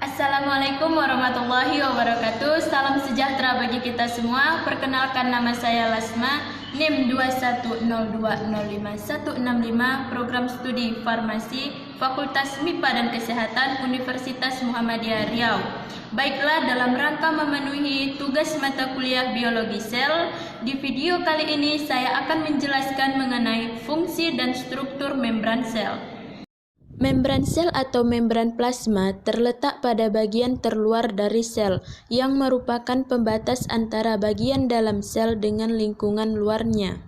Assalamualaikum warahmatullahi wabarakatuh. Salam sejahtera bagi kita semua. Perkenalkan, nama saya Lasma, NIM 210205165, Program Studi Farmasi, Fakultas MIPA dan Kesehatan, Universitas Muhammadiyah Riau. Baiklah, dalam rangka memenuhi tugas mata kuliah biologi sel, di video kali ini saya akan menjelaskan mengenai fungsi dan struktur membran sel. Membran sel atau membran plasma terletak pada bagian terluar dari sel, yang merupakan pembatas antara bagian dalam sel dengan lingkungan luarnya.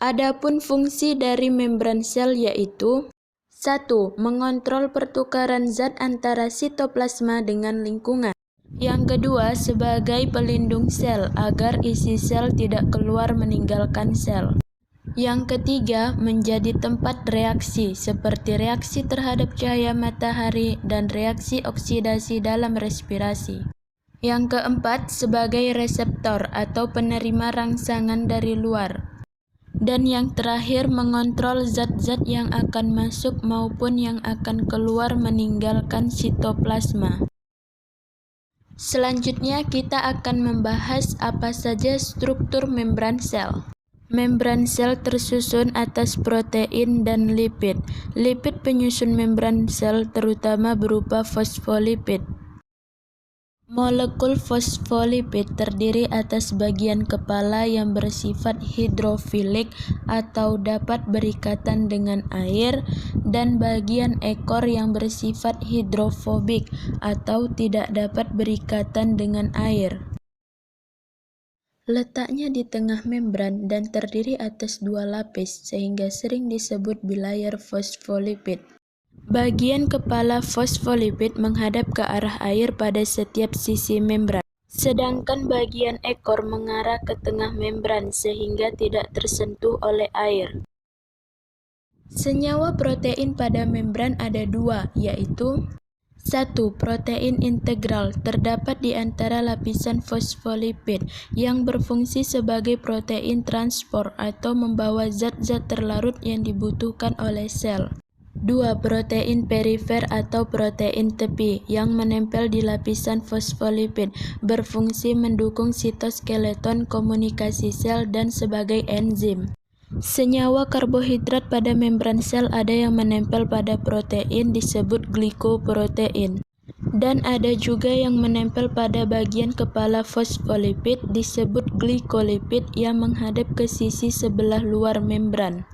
Adapun fungsi dari membran sel yaitu: 1. Mengontrol pertukaran zat antara sitoplasma dengan lingkungan. Yang kedua, sebagai pelindung sel agar isi sel tidak keluar meninggalkan sel. Yang ketiga, menjadi tempat reaksi seperti reaksi terhadap cahaya matahari dan reaksi oksidasi dalam respirasi. Yang keempat, sebagai reseptor atau penerima rangsangan dari luar. Dan yang terakhir, mengontrol zat-zat yang akan masuk maupun yang akan keluar meninggalkan sitoplasma. Selanjutnya kita akan membahas apa saja struktur membran sel. Membran sel tersusun atas protein dan lipid. Lipid penyusun membran sel terutama berupa fosfolipid. Molekul fosfolipid terdiri atas bagian kepala yang bersifat hidrofilik atau dapat berikatan dengan air, dan bagian ekor yang bersifat hidrofobik atau tidak dapat berikatan dengan air. Letaknya di tengah membran dan terdiri atas dua lapis sehingga sering disebut bilayer fosfolipid. Bagian kepala fosfolipid menghadap ke arah air pada setiap sisi membran, sedangkan bagian ekor mengarah ke tengah membran sehingga tidak tersentuh oleh air. Senyawa protein pada membran ada dua, yaitu: 1. Protein integral terdapat di antara lapisan fosfolipid yang berfungsi sebagai protein transport atau membawa zat-zat terlarut yang dibutuhkan oleh sel. 2. Protein perifer atau protein tepi yang menempel di lapisan fosfolipid, berfungsi mendukung sitoskeleton komunikasi sel dan sebagai enzim. Senyawa karbohidrat pada membran sel ada yang menempel pada protein disebut glikoprotein, dan ada juga yang menempel pada bagian kepala fosfolipid disebut glikolipid yang menghadap ke sisi sebelah luar membran.